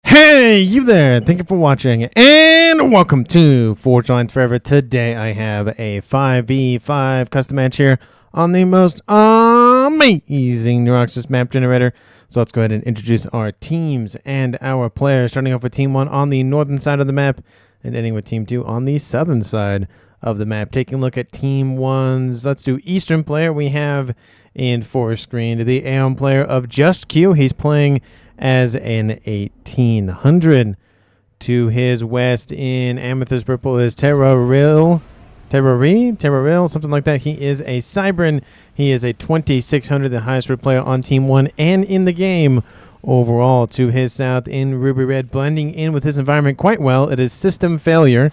Hey, you there. Thank you for watching and welcome to Forge Lines Forever. Today I have a 5v5 custom match here on the most amazing Neuroxys map generator. So let's go ahead and introduce our teams and our players, starting off with Team 1 on the northern side of the map and ending with Team 2 on the southern side of the map. Taking a look at Team 1's, let's do Eastern player. We have in forest screen the Aeon player of Just Q. He's playing as an 1800. To his west in amethyst purple is Terraril, something like that. He is a Cybran. He is a 2600, the highest rated player on Team 1 and in the game overall. To his south in ruby red, blending in with his environment quite well, it is System Failure.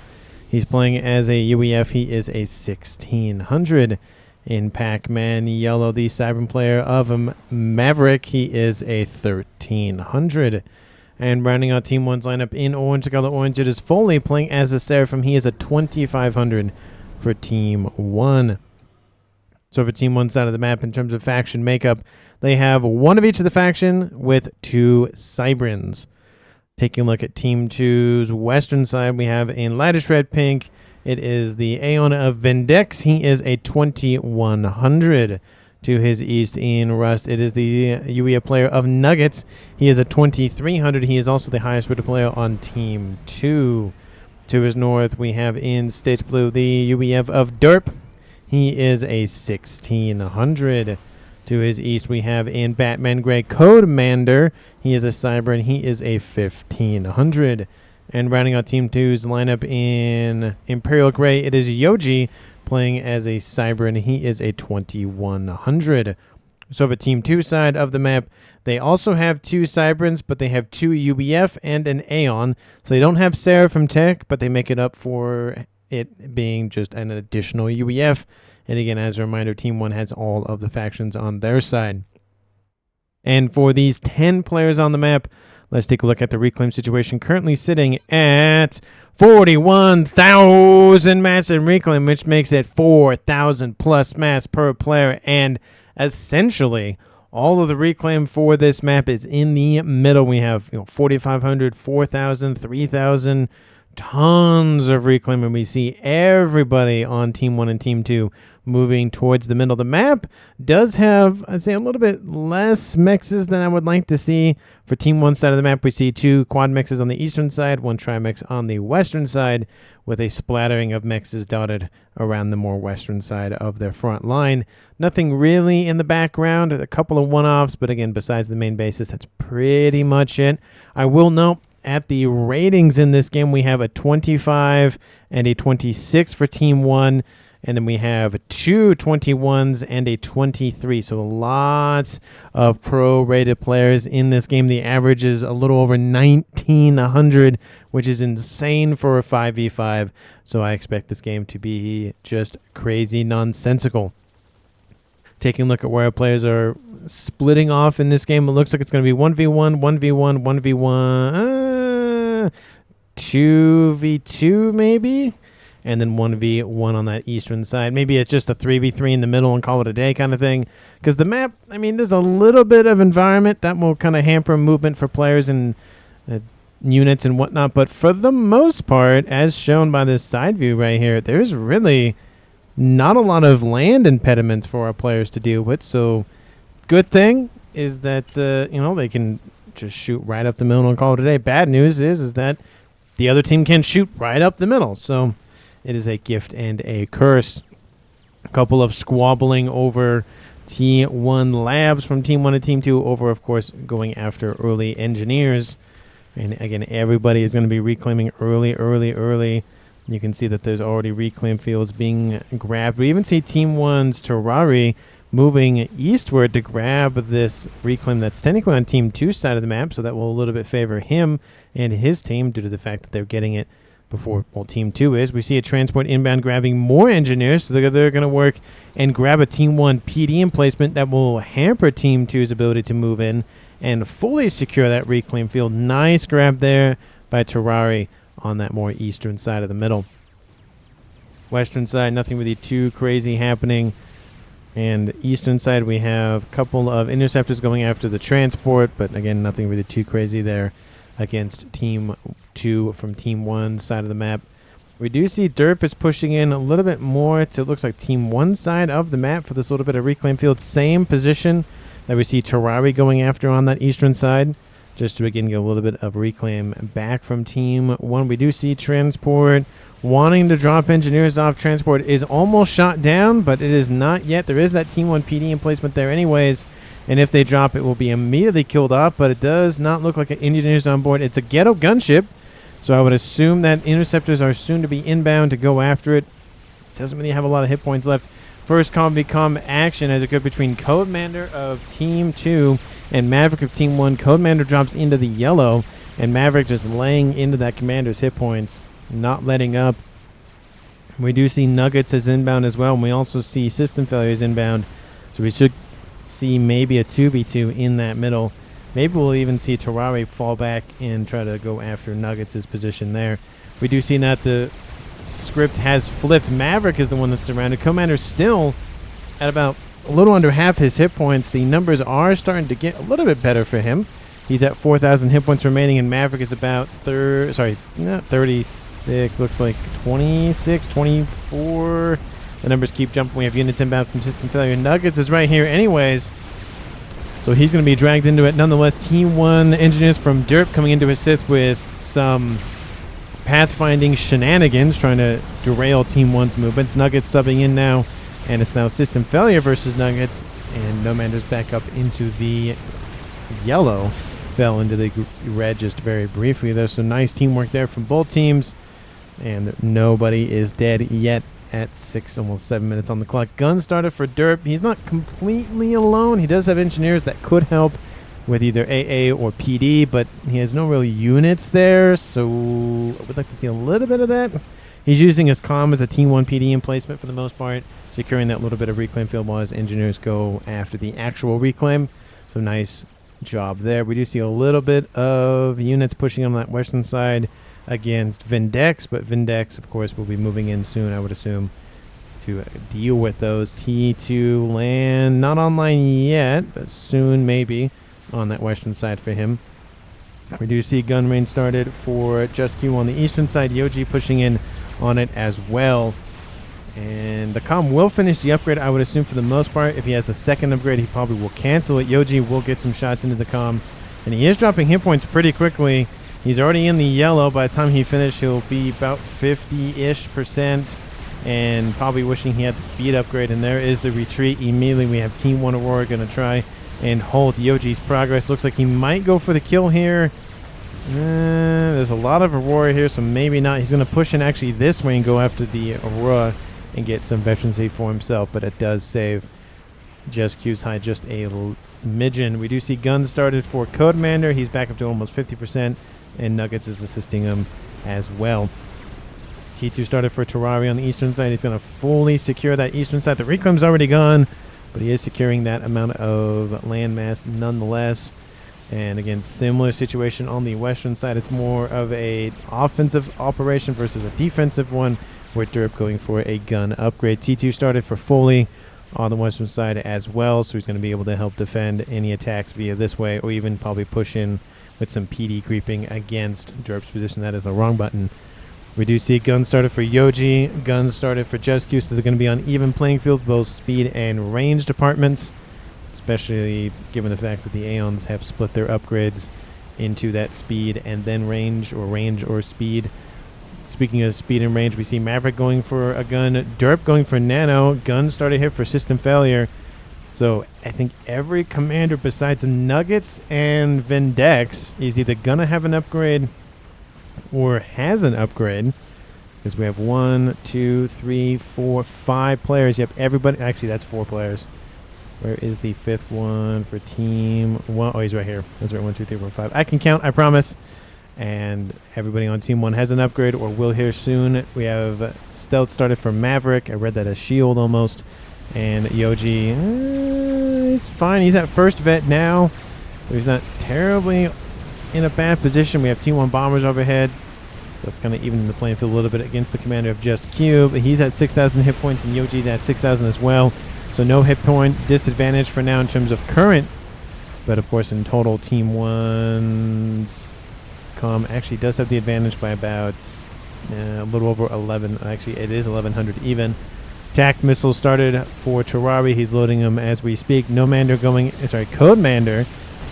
He's playing as a UEF. He is a 1600. In Pac-Man yellow, the Cybran player of Maverick, he is a 1300. And rounding out Team 1's lineup in orange, the color orange, it is Foley playing as a Seraphim. He is a 2500 for Team 1. So for Team 1's side of the map, in terms of faction makeup, they have one of each of the faction with two Cybrans. Taking a look at Team 2's western side, we have in lightish red pink, it is the Aeon of Vendex. He is a 2100. To his east in rust, it is the UEA player of Nuggets. He is a 2300. He is also the highest rated player on Team 2. To his north, we have in Stitch Blue the UEF of Derp. He is a 1600. To his east, we have in Batman Gray Codemander. He is a Cyber and he is a 1500. And rounding out Team 2's lineup in Imperial Gray, it is Yoji playing as a Cyber, and he is a 2100. So for Team 2 side of the map, they also have two Cybrans, but they have two UBF and an Aeon. So they don't have Seraphim Tech, but they make it up for it being just an additional UEF. And again, as a reminder, Team 1 has all of the factions on their side. And for these 10 players on the map, let's take a look at the reclaim situation, currently sitting at 41,000 mass in reclaim, which makes it 4,000 plus mass per player. And essentially, all of the reclaim for this map is in the middle. We have 4,500, 4,000, 3,000, tons of reclaim, and we see everybody on Team 1 and Team 2 moving towards the middle. The map does have, I'd say, a little bit less mixes than I would like to see. For Team 1 side of the map, we see two quad mixes on the eastern side, one tri-mix on the western side, with a splattering of mixes dotted around the more western side of their front line. Nothing really in the background, a couple of one-offs, but again, besides the main bases, that's pretty much it. I will note, at the ratings in this game, we have a 25 and a 26 for Team 1. And then we have two 21s and a 23. So lots of pro-rated players in this game. The average is a little over 1,900, which is insane for a 5v5. So I expect this game to be just crazy nonsensical. Taking a look at where our players are splitting off in this game, it looks like it's going to be 1v1, 1v1, 1v1, 2v2 maybe? And then 1v1 on that eastern side. Maybe it's just a 3v3 in the middle and call it a day kind of thing. Because the map, I mean, there's a little bit of environment that will kind of hamper movement for players and units and whatnot. But for the most part, as shown by this side view right here, there's really not a lot of land impediments for our players to deal with. So good thing is that, they can just shoot right up the middle and call it a day. Bad news is that the other team can shoot right up the middle. So it is a gift and a curse. A couple of squabbling over T1 labs from Team 1 and Team 2 over, of course, going after early engineers. And again, everybody is going to be reclaiming early. You can see that there's already reclaim fields being grabbed. We even see Team 1's Terrari moving eastward to grab this reclaim that's technically on Team 2's side of the map. So that will a little bit favor him and his team due to the fact that they're getting it before Team 2 is. We see a transport inbound grabbing more engineers, so they're going to work and grab a Team 1 PD emplacement that will hamper Team 2's ability to move in and fully secure that reclaim field. Nice grab there by Terrari on that more eastern side of the middle. Western side, nothing really too crazy happening. And eastern side, we have a couple of interceptors going after the transport, but again, nothing really too crazy there. against Team 2 from Team 1 side of the map. We do see Derp is pushing in a little bit more to, it looks like, Team 1 side of the map for this little bit of reclaim field. Same position that we see Terrari going after on that eastern side, just to again get a little bit of reclaim back from Team 1. We do see Transport wanting to drop engineers off. Transport is almost shot down, but it is not yet. There is that Team 1 PD emplacement there anyways, and if they drop, it will be immediately killed off, but it does not look like an engineer's on board. It's a ghetto gunship, so I would assume that interceptors are soon to be inbound to go after it. Doesn't really have a lot of hit points left. First com action as it goes between Codemander of Team 2 and Maverick of Team 1. Codemander drops into the yellow, and Maverick just laying into that commander's hit points, not letting up. We do see Nuggets as inbound as well, and we also see System Failures inbound, so we should see maybe a 2v2 in that middle. Maybe we'll even see Terrari fall back and try to go after Nuggets' position there. We do see that the script has flipped. Maverick is the one that's surrounded. Commander's still at about a little under half his hit points. The numbers are starting to get a little bit better for him. He's at 4,000 hit points remaining, and Maverick is about 36, looks like 26, 24. The numbers keep jumping. We have units inbound from System Failure. Nuggets is right here anyways, so he's going to be dragged into it. Nonetheless, Team 1 engineers from Derp coming into assist with some pathfinding shenanigans, trying to derail Team 1's movements. Nuggets subbing in now, and it's now System Failure versus Nuggets, and Nomander's back up into the yellow. Fell into the red just very briefly there, so nice teamwork there from both teams, and nobody is dead yet at almost 7 minutes on the clock. Gun started for Derp. He's not completely alone. He does have engineers that could help with either AA or PD, but he has no real units there, so I would like to see a little bit of that. He's using his comm as a Team 1 PD emplacement for the most part, securing that little bit of reclaim field while his engineers go after the actual reclaim. So nice job there. We do see a little bit of units pushing on that western side against Vindex, but Vindex, of course, will be moving in soon, I would assume, to deal with those. T2 land not online yet, but soon maybe on that western side for him. We do see gun range started for Just Q on the eastern side. Yoji pushing in on it as well. And the comm will finish the upgrade, I would assume, for the most part. If he has a second upgrade, he probably will cancel it. Yoji will get some shots into the comm, and he is dropping hit points pretty quickly. He's already in the yellow. By the time he finishes, he'll be about 50-ish%, and probably wishing he had the speed upgrade. And there is the retreat. Immediately, we have Team 1 Aurora going to try and halt Yoji's progress. Looks like he might go for the kill here. There's a lot of Aurora here, so maybe not. He's going to push in actually this way and go after the Aurora and get some veteran save for himself, but it does save Just Q's high just a smidgen. We do see guns started for Codemander. He's back up to almost 50%, and Nuggets is assisting him as well. T2 started for Terrari on the eastern side. He's going to fully secure that eastern side. The reclaim's already gone, but he is securing that amount of landmass nonetheless. And again, similar situation on the western side. It's more of a offensive operation versus a defensive one, with Derp going for a gun upgrade. T2 started for Foley on the western side as well, so he's going to be able to help defend any attacks via this way, or even probably push in with some PD creeping against Derp's position. That is the wrong button. We do see guns started for Yoji, guns started for Just Q, so they're going to be on even playing fields, both speed and range departments, especially given the fact that the Aeons have split their upgrades into that speed and then range or speed. Speaking of speed and range, we see Maverick going for a gun, Derp going for nano, gun started here for System Failure. So I think every commander besides Nuggets and Vindex is either going to have an upgrade or has an upgrade, because we have 1, 2, 3, 4, 5 players. Yep, everybody. Actually, that's 4 players. Where is the 5th one for Team 1? Oh, he's right here. That's right, 1, 2, 3, 4, 5. I can count, I promise. And everybody on Team 1 has an upgrade or will here soon. We have Stealth started for Maverick. I read that as Shield almost. And Yoji, he's fine. He's at first vet now, so he's not terribly in a bad position. We have Team 1 bombers overhead. That's kind of even the playing field a little bit against the commander of Just Q. But he's at 6,000 hit points, and Yoji's at 6,000 as well. So no hit point disadvantage for now in terms of current. But of course, in total, Team 1's Com actually does have the advantage by about a little over 11. Actually, it is 1100 even. Attack missiles started for Terrari. He's loading them as we speak. Codemander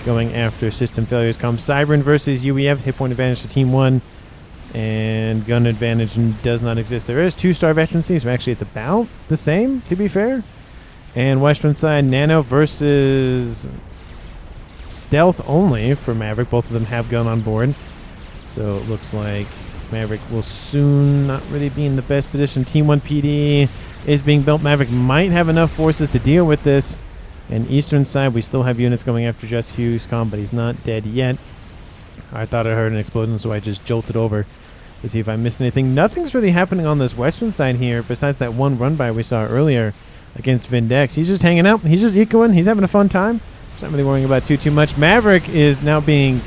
going after system failures. Com Cybern versus UEF. Hit point advantage to Team 1. And gun advantage does not exist. There is 2-star veterancy, so actually it's about the same, to be fair. And Western side, Nano versus Stealth only for Maverick. Both of them have gun on board. So it looks like Maverick will soon not really be in the best position. Team 1 PD is being built. Maverick might have enough forces to deal with this. And Eastern side, we still have units going after Just Hughes Com, but he's not dead yet. I thought I heard an explosion, so I just jolted over to see if I missed anything. Nothing's really happening on this Western side here besides that one run-by we saw earlier against Vindex. He's just hanging out. He's just ecoing. He's having a fun time. He's not really worrying about too much. Maverick is now being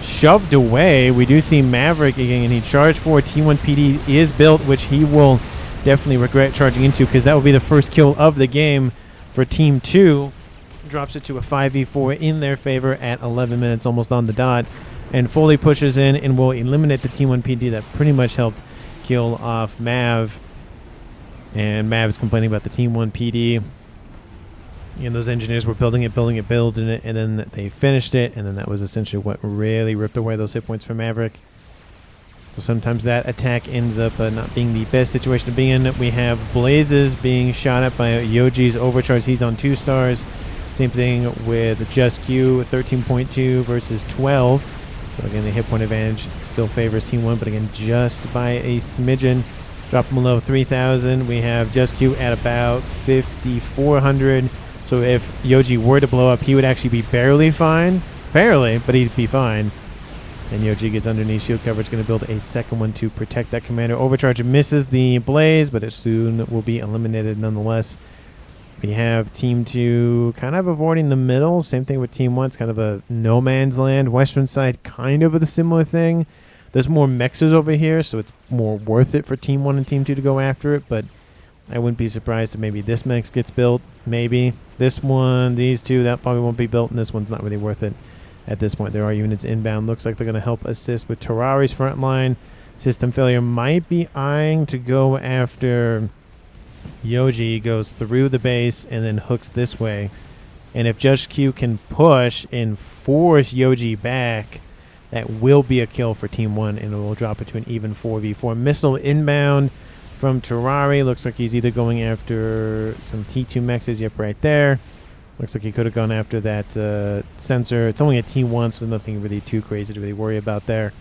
shoved away. We do see Maverick again, and he charged for T1 PD is built, which he will definitely regret charging into because that will be the first kill of the game for Team 2. Drops it to a 5v4 in their favor at 11 minutes, almost on the dot. And Foley pushes in and will eliminate the Team 1 PD that pretty much helped kill off Mav. And Mav is complaining about the Team 1 PD. And those engineers were building it, and then they finished it. And then that was essentially what really ripped away those hit points from Maverick. So sometimes that attack ends up not being the best situation to be in. We have Blazes being shot at by Yoji's overcharge. He's on 2 stars. Same thing with Just Q, 13.2 versus 12. So again, the hit point advantage still favors Team 1, but again, just by a smidgen. Drop him below 3,000. We have Just Q at about 5,400. So if Yoji were to blow up, he would actually be barely fine. Barely, but he'd be fine. And Yoji gets underneath shield coverage, going to build a second one to protect that commander. Overcharge misses the Blaze, but it soon will be eliminated nonetheless. We have Team 2 kind of avoiding the middle. Same thing with Team 1. It's kind of a no man's land. Western side kind of a similar thing. There's more mexers over here, so it's more worth it for Team 1 and Team 2 to go after it. But I wouldn't be surprised if maybe this mex gets built. Maybe. This one, these two, that probably won't be built. And this one's not really worth it at this point. There are units inbound. Looks like they're going to help assist with Terrari's front line. System failure might be eyeing to go after Yoji. Goes through the base and then hooks this way. And if Just Q can push and force Yoji back, that will be a kill for Team 1, and it will drop it to an even 4v4. Missile inbound from Terrari. Looks like he's either going after some T2 mexes. Yep, right there. Looks like he could have gone after that sensor. It's only a T1, so nothing really too crazy to really worry about there.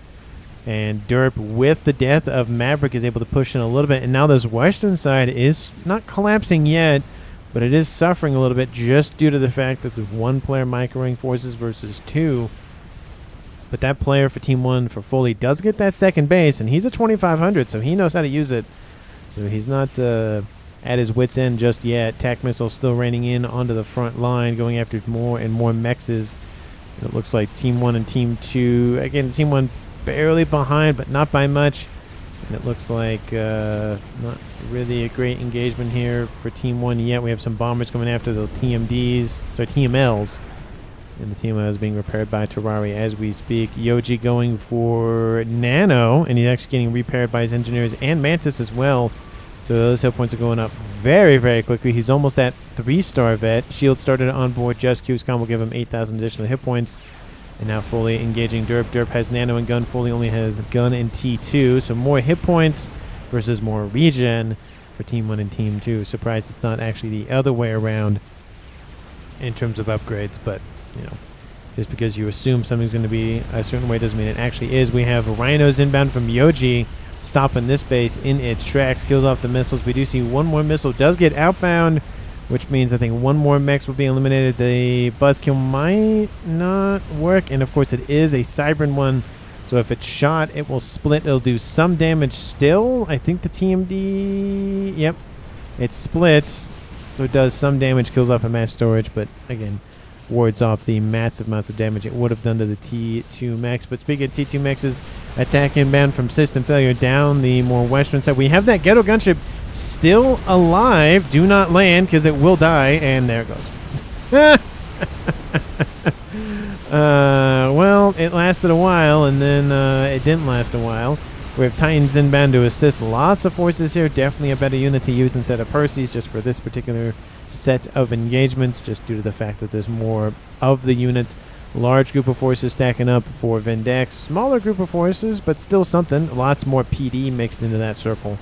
And Derp, with the death of Maverick, is able to push in a little bit. And now this Western side is not collapsing yet, but it is suffering a little bit just due to the fact that there's one player microing forces versus 2. But that player for Team 1 for Foley does get that second base, and he's a 2500, so he knows how to use it. So he's not at his wit's end just yet. Tac missile still raining in onto the front line, going after more and more mexes. It looks like Team 1 and Team 2, again, Team 1 barely behind, but not by much. And it looks like not really a great engagement here for Team 1 yet. We have some bombers coming after those TMLs. And the TML is being repaired by Terrari as we speak. Yoji going for Nano, and he's actually getting repaired by his engineers and Mantis as well. So those hit points are going up very, very quickly. He's almost at 3-star vet. Shield started on board. Just Q's will give him 8,000 additional hit points. And now Foley engaging Derp. Derp has Nano and gun. Foley only has gun and T2. So more hit points versus more regen for Team 1 and Team 2. Surprised it's not actually the other way around in terms of upgrades. But, you know, just because you assume something's going to be a certain way doesn't mean it actually is. We have Rhinos inbound from Yoji, stopping this base in its tracks. Kills off the missiles. We do see one more missile does get outbound, which means I think one more mech will be eliminated. The buzzkill might not work, and of course it is a Cybern one, so if it's shot it will split. It'll do some damage still. I think the TMD, yep, it splits, so it does some damage, kills off a mass storage, but again wards off the massive amounts of damage it would have done to the T2 mechs. But speaking of T2 mechs, attack inbound from system failure down the more western side. We have that ghetto gunship still alive. Do not land because it will die. And there it goes. Well, it lasted a while, and then it didn't last a while. We have Titans inbound to assist. Lots of forces here. Definitely a better unit to use instead of Percy's just for this particular set of engagements, just due to the fact that there's more of the units. Large group of forces stacking up for Vindex. Smaller group of forces, but still something. Lots more PD mixed into that circle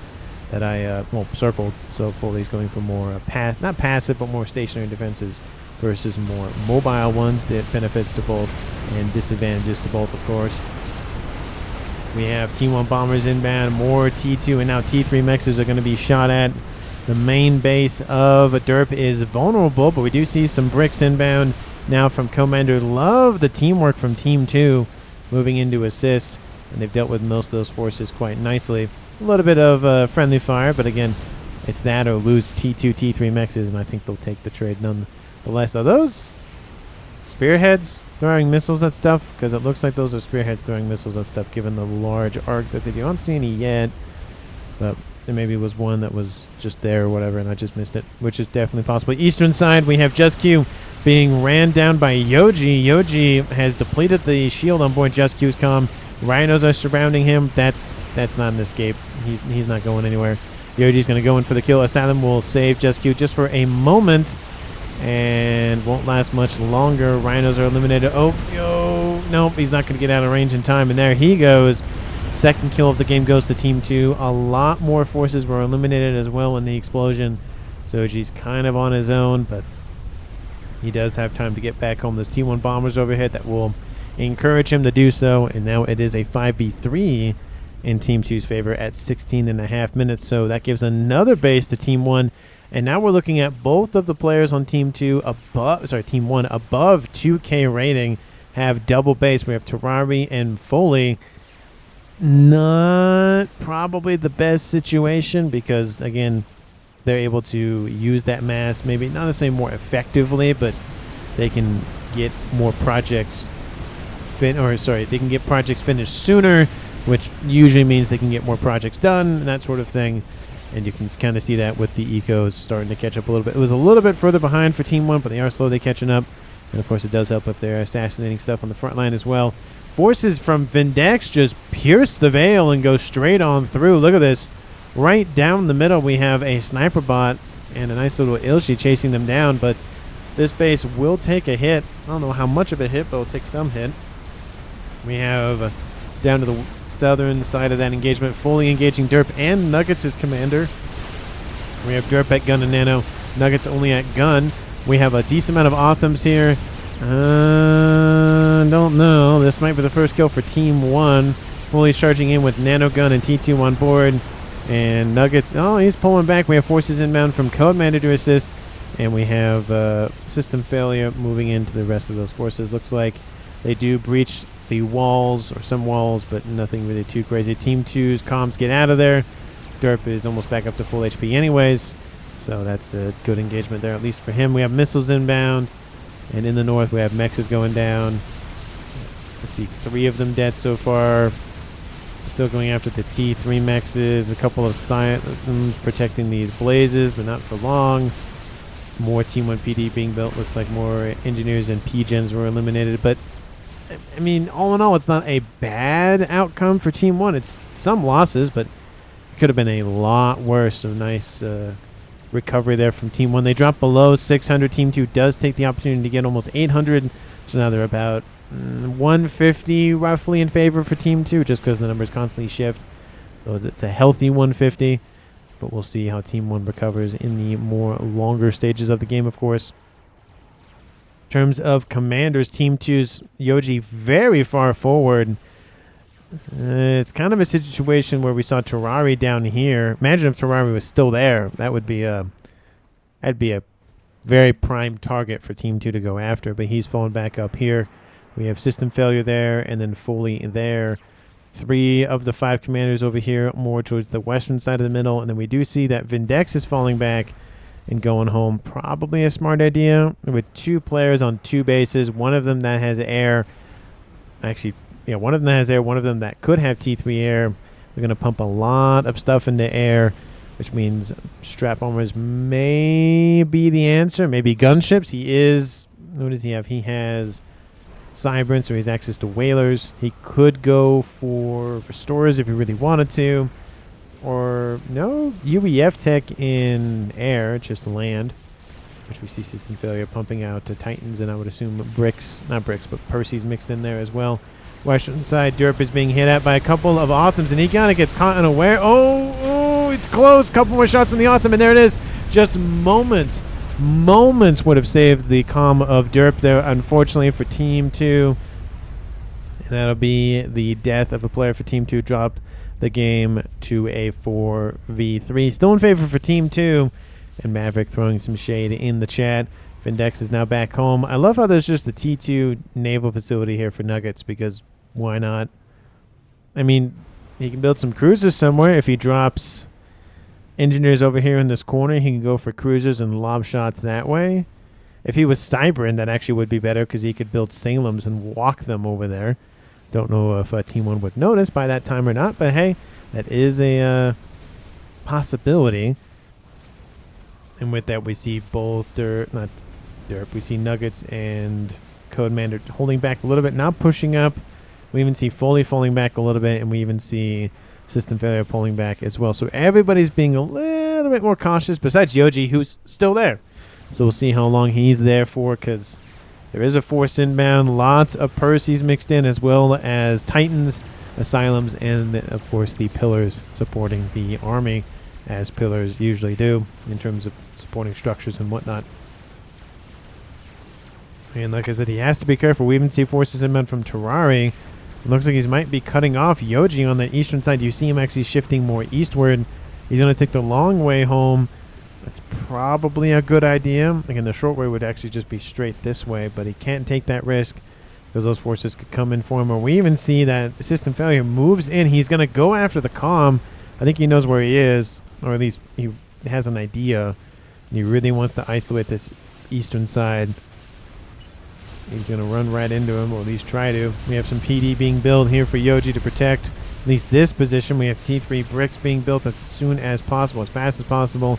that I, circled. So Foley's going for more not passive, but more stationary defenses versus more mobile ones. That benefits to both and disadvantages to both, of course. We have T1 bombers inbound, more T2 and now T3 mexers are going to be shot at. The main base of Derp is vulnerable, but we do see some bricks inbound now from Commander. Love the teamwork from Team 2 moving into assist, and they've dealt with most of those forces quite nicely. A little bit of friendly fire, but again, it's that or lose T2, T3 mexes, and I think they'll take the trade nonetheless. Are those spearheads throwing missiles at stuff? Because it looks like those are spearheads throwing missiles at stuff, given the large arc that they do. I don't see any yet, but there maybe was one that was just there or whatever, and I just missed it, which is definitely possible. Eastern side, we have Just Q being ran down by Yoji. Yoji has depleted the shield on board Just Q's comm. Rhinos are surrounding him. That's not an escape. He's not going anywhere. Yoji's going to go in for the kill. Asylum will save Just Q just for a moment, and won't last much longer. Rhinos are eliminated. Nope, he's not going to get out of range in time, and there he goes. Second kill of the game goes to Team 2. A lot more forces were eliminated as well in the explosion. Zoji's kind of on his own, but he does have time to get back home. There's T1 bombers overhead that will encourage him to do so, and now it is a 5v3 in Team 2's favor at 16.5 minutes, so that gives another base to Team 1. And now we're looking at both of the players on Team 1 above 2K rating have double base. We have Terrari and Foley. Not probably the best situation because, again, they're able to use that mass maybe not necessarily more effectively, but they can get more projects they can get projects finished sooner, which usually means they can get more projects done and that sort of thing. And you can kind of see that with the ecos starting to catch up a little bit. It was a little bit further behind for Team 1, but they are slowly catching up. And, of course, it does help if they're assassinating stuff on the front line as well. Forces from Vindex just pierce the veil and go straight on through. Look at this. Right down the middle, we have a sniper bot and a nice little Ilshi chasing them down. But this base will take a hit. I don't know how much of a hit, but it'll take some hit. We have down to the southern side of that engagement, fully engaging Derp and Nuggets as commander. We have Derp at gun and nano, Nuggets only at gun. We have a decent amount of Othams here. Don't know. This might be the first kill for Team 1. Fully charging in with nano gun and T2 on board. And Nuggets, he's pulling back. We have forces inbound from Commander to assist. And we have system failure moving into the rest of those forces. Looks like they do breach the walls, or some walls, but nothing really too crazy. Team 2's comms get out of there. Derp is almost back up to full HP anyways, so that's a good engagement there, at least for him. We have missiles inbound, and in the north we have mexes going down. Let's see, 3 of them dead so far. Still going after the T3 mexes. A couple of Systems protecting these blazes, but not for long. More Team 1 PD being built. Looks like more engineers and P-gens were eliminated, but I mean, all in all, it's not a bad outcome for Team 1. It's some losses, but it could have been a lot worse. So nice recovery there from Team 1. They dropped below 600. Team 2 does take the opportunity to get almost 800. So now they're about 150 roughly in favor for Team 2, just because the numbers constantly shift. So it's a healthy 150. But we'll see how Team 1 recovers in the more longer stages of the game, of course. In terms of commanders, Team 2's Yoji very far forward. It's kind of a situation where we saw Terrari down here. Imagine if Terrari was still there. That'd be a very prime target for Team 2 to go after. But he's falling back up here. We have system failure there, and then Foley there. 3 of the 5 commanders over here, more towards the western side of the middle. And then we do see that Vindex is falling back and going home. Probably a smart idea with 2 players on 2 bases. One of them that has air. Actually, yeah, one of them that has air. One of them that could have T3 air. We're going to pump a lot of stuff into air, which means strap bombers may be the answer. Maybe gunships. He is. What does he have? He has Cybran, so he has access to whalers. He could go for restorers if he really wanted to. Or no UEF tech in air, just land. Which we see system failure pumping out to Titans, and I would assume bricks, not bricks, but Percy's mixed in there as well. Western side, Derp is being hit at by a couple of Authams, and he kind of gets caught unaware. Oh, it's close. Couple more shots from the Autham, and there it is. Just moments would have saved the calm of Derp there, unfortunately, for Team 2. And that'll be the death of a player for Team 2. Drop the game to a 4v3. Still in favor for Team 2. And Maverick throwing some shade in the chat. Vindex is now back home. I love how there's just the T2 naval facility here for Nuggets, because why not? I mean, he can build some cruisers somewhere. If he drops engineers over here in this corner, he can go for cruisers and lob shots that way. If he was Cybran, that actually would be better, because he could build Salems and walk them over there. Don't know if Team 1 would notice by that time or not, but hey, that is a possibility. And with that, we see both we see Nuggets and Codemander holding back a little bit, not pushing up. We even see Foley falling back a little bit, and we even see System Failure pulling back as well. So everybody's being a little bit more cautious, besides Yoji, who's still there. So we'll see how long he's there for, because there is a force inbound. Lots of Percys mixed in, as well as Titans, Asylums, and, of course, the Pillars supporting the army, as Pillars usually do in terms of supporting structures and whatnot. And like I said, he has to be careful. We even see forces inbound from Terrari. It looks like he might be cutting off Yoji on the eastern side. You see him actually shifting more eastward. He's going to take the long way home. That's probably a good idea. Again, the short way would actually just be straight this way, but he can't take that risk because those forces could come in for him. Or we even see that System Failure moves in. He's going to go after the comm. I think he knows where he is, or at least he has an idea. And he really wants to isolate this eastern side. He's going to run right into him, or at least try to. We have some PD being built here for Yoji to protect at least this position. We have T3 bricks being built as soon as possible, as fast as possible.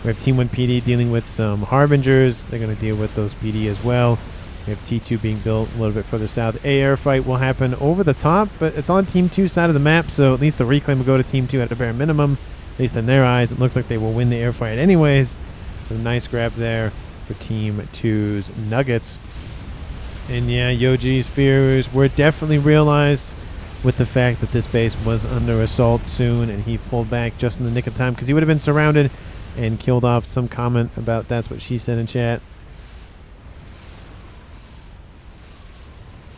We have Team 1 PD dealing with some Harbingers. They're going to deal with those PD as well. We have T2 being built a little bit further south. Air fight will happen over the top, but it's on Team 2 side of the map, so at least the reclaim will go to Team 2 at the bare minimum. At least in their eyes, it looks like they will win the air fight anyways. So nice grab there for Team 2's Nuggets. And yeah, Yoji's fears were definitely realized with the fact that this base was under assault soon, and he pulled back just in the nick of time, because he would have been surrounded and killed off. Some comment about that's what she said in chat.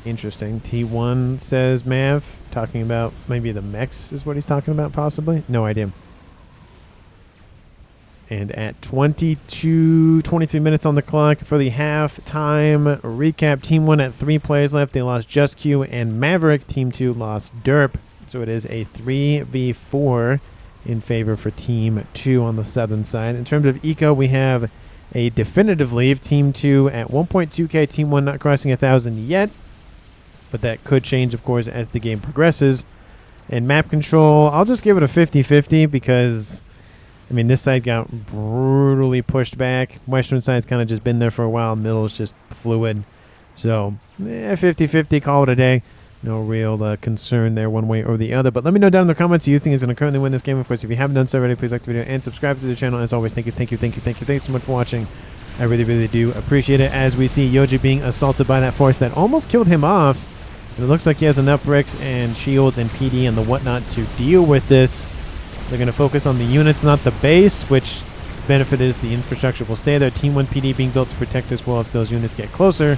Interesting. T1 says Mav, talking about maybe the mechs is what he's talking about, possibly. No idea. And at 23 minutes on the clock for the halftime recap. Team 1 at 3 players left. They lost Just Q and Maverick. Team 2 lost Derp. So it is a 3v4 in favor for Team 2 on the southern side. In terms of eco, we have a definitive lead. Team 2 at 1.2k. Team 1 not crossing 1,000 yet. But that could change, of course, as the game progresses. And map control, I'll just give it a 50-50 because, I mean, this side got brutally pushed back. Western side's kind of just been there for a while. Middle's just fluid. So, 50-50, call it a day. No real concern there one way or the other. But let me know down in the comments who you think is going to currently win this game. Of course, if you haven't done so already, please like the video and subscribe to the channel. As always, thank you. Thanks so much for watching. I really, really do appreciate it. As we see Yoji being assaulted by that force that almost killed him off. And it looks like he has enough bricks and shields and PD and the whatnot to deal with this. They're going to focus on the units, not the base, which benefit is the infrastructure will stay there. Team 1 PD being built to protect as well if those units get closer,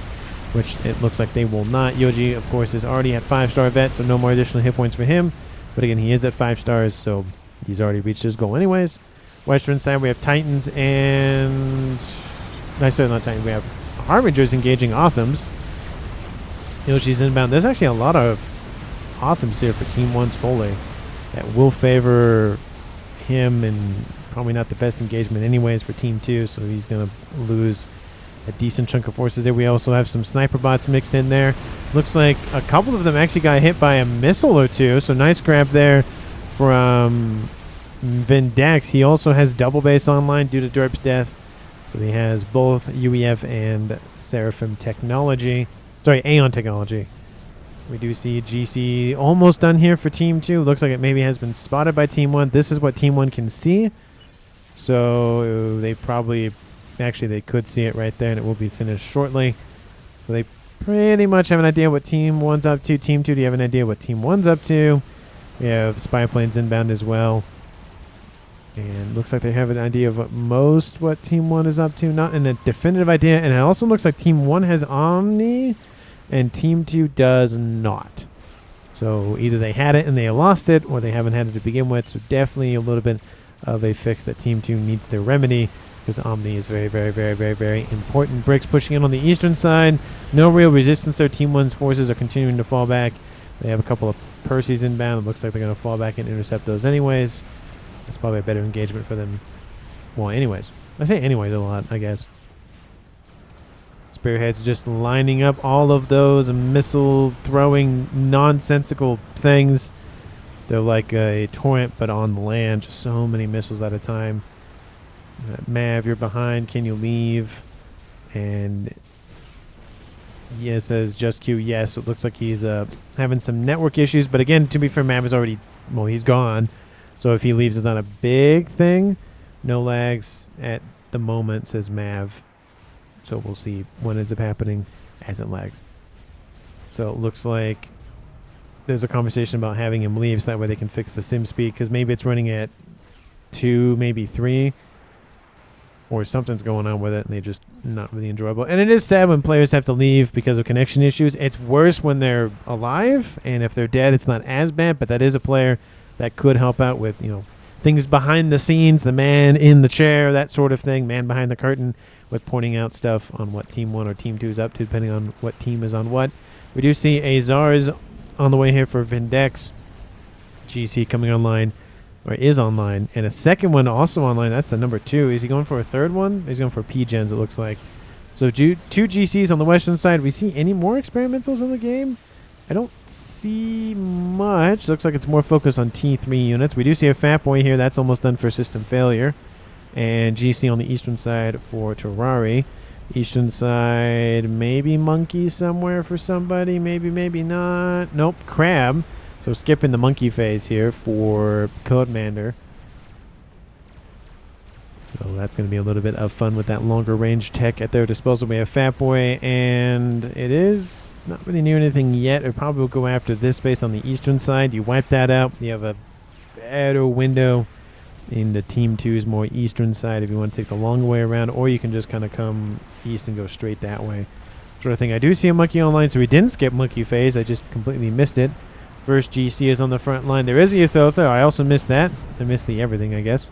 which it looks like they will not. Yoji, of course, is already at 5-star vet, so no more additional hit points for him. But again, he is at 5 stars, so he's already reached his goal anyways. Western side, we have Titans and... No, sorry, not Titans. We have Harbingers engaging Authams. Yoshi's inbound. There's actually a lot of Authams here for Team 1's Foley that will favor him, and probably not the best engagement anyways for Team 2, so he's going to lose a decent chunk of forces there. We also have some sniper bots mixed in there. Looks like a couple of them actually got hit by a missile or two, so nice grab there from Vindex. He also has double base online due to Derp's death, so he has both UEF and Seraphim technology. Sorry, Aeon Technology. We do see GC almost done here for Team 2. Looks like it maybe has been spotted by Team 1. This is what Team 1 can see. So they probably, actually they could see it right there, and it will be finished shortly. So they pretty much have an idea what Team 1's up to. Team 2, do you have an idea what Team 1's up to? We have spy planes inbound as well. And looks like they have an idea of what Team 1 is up to. Not in a definitive idea. And it also looks like Team 1 has Omni and Team 2 does not. So either they had it and they lost it, or they haven't had it to begin with. So definitely a little bit of a fix that Team 2 needs to remedy, because Omni is very, very, very, very, very important. Bricks pushing in on the eastern side. No real resistance there. Team 1's forces are continuing to fall back. They have a couple of Percy's inbound. It looks like they're going to fall back and intercept those anyways. That's probably a better engagement for them. Well, anyways. I say anyways a lot, I guess. Spearheads just lining up all of those missile-throwing nonsensical things. They're like a torrent, but on the land. Just so many missiles at a time. Mav, you're behind. Can you leave? And yeah, it says just Q. Yes, it looks like he's having some network issues. But again, to be fair, Mav is already, well, he's gone. So if he leaves, it's not a big thing. No lags at the moment, says Mav. So we'll see what ends up happening as it lags. So it looks like there's a conversation about having him leave so that way they can fix the sim speed, because maybe it's running at 2, maybe 3. Or something's going on with it, and they're just not really enjoyable. And it is sad when players have to leave because of connection issues. It's worse when they're alive, and if they're dead, it's not as bad. But that is a player that could help out with, you know, things behind the scenes, the man in the chair, that sort of thing, man behind the curtain, with pointing out stuff on what Team 1 or Team 2 is up to, depending on what team is on what. We do see Azars on the way here for Vindex. GC coming online. Or is online, and a second one also online. That's the number 2. Is he going for a third one? He's going for P-gens, it looks like. So 2 GCs on the western side. We see any more experimentals in the game? I don't see much. Looks like it's more focused on T3 units. We do see a Fat Boy here. That's almost done for system failure. And GC on the eastern side for Terrari. Eastern side, maybe Monkey somewhere for somebody. Maybe, maybe not. Nope, Crab. So skipping the monkey phase here for Codemander. So that's going to be a little bit of fun with that longer range tech at their disposal. We have Fat Boy, and it is not really near anything yet. It probably will go after this base on the eastern side. You wipe that out. You have a better window in the Team 2's more eastern side if you want to take the long way around, or you can just kind of come east and go straight that way. Sort of thing. I do see a monkey online, so we didn't skip monkey phase. I just completely missed it. First GC is on the front line. There is a Euthotha. I also missed that. I missed the everything, I guess.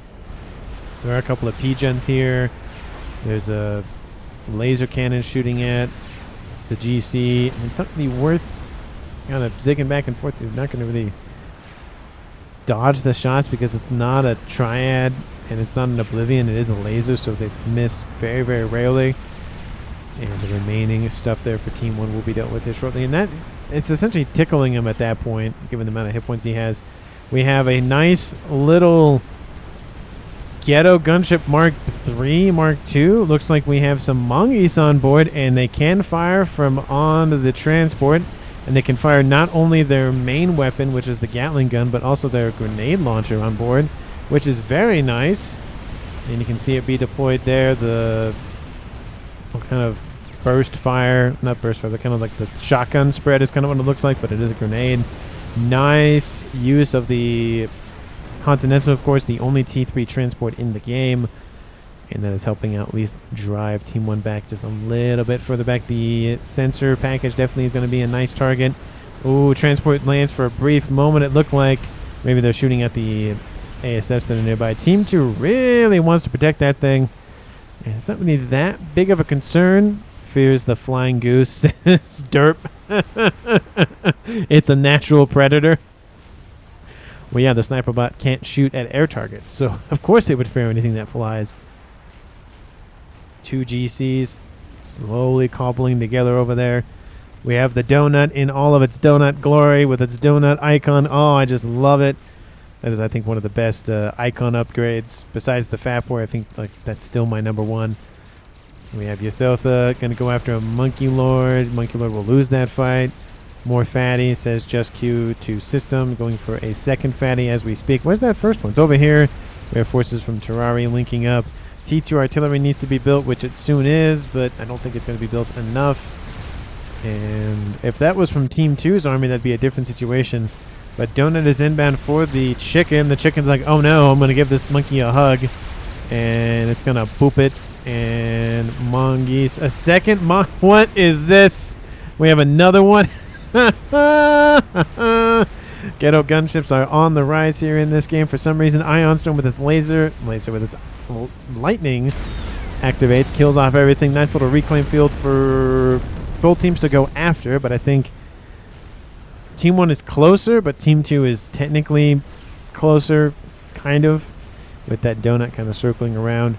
There are a couple of P-gens here. There's a laser cannon shooting at the GC. It's not really worth kind of zigging back and forth. You're not going to really dodge the shots because it's not a triad and it's not an Oblivion. It is a laser, so they miss very, very rarely. And the remaining stuff there for Team 1 will be dealt with here shortly. And that, it's essentially tickling him at that point, given the amount of hit points he has. We have a nice little Ghetto Gunship Mark III, Mark II. Looks like we have some mongoose on board, and they can fire from on the transport. And they can fire not only their main weapon, which is the Gatling gun, but also their grenade launcher on board, which is very nice. And you can see it be deployed there. The kind of burst fire, not burst fire, but kind of like the shotgun spread is kind of what it looks like, but it is a grenade. Nice use of the Continental, of course, the only T3 transport in the game, and that is helping out at least drive Team 1 back just a little bit further back. The sensor package definitely is going to be a nice target. Ooh, transport lands for a brief moment. It looked like maybe they're shooting at the ASFs that are nearby. Team 2 really wants to protect that thing, and it's not really that big of a concern. Fears the flying goose. It's derp. It's a natural predator. Well, yeah, the sniper bot can't shoot at air targets, so of course it would fear anything that flies. 2 GCs slowly cobbling together over there. We have the donut in all of its donut glory with its donut icon. Oh, I just love it. That is, I think, one of the best icon upgrades. Besides the Fat Boy, I think like that's still my number 1. We have Ythotha going to go after a Monkey Lord. Monkey Lord will lose that fight. More fatty, says just Q to system. Going for a second fatty as we speak. Where's that first one? It's over here. We have forces from Terrari linking up. T2 artillery needs to be built, which it soon is, but I don't think it's going to be built enough. And if that was from Team 2's army, that'd be a different situation. But Donut is inbound for the chicken. The chicken's like, oh no, I'm going to give this monkey a hug. And it's going to boop it. And Mongoose. A second what is this? We have another one. Ghetto gunships are on the rise here in this game. For some reason, Ion Storm with its laser with its lightning activates, kills off everything. Nice little reclaim field for both teams to go after, but I think Team 1 is closer, but Team 2 is technically closer, kind of, with that donut kind of circling around.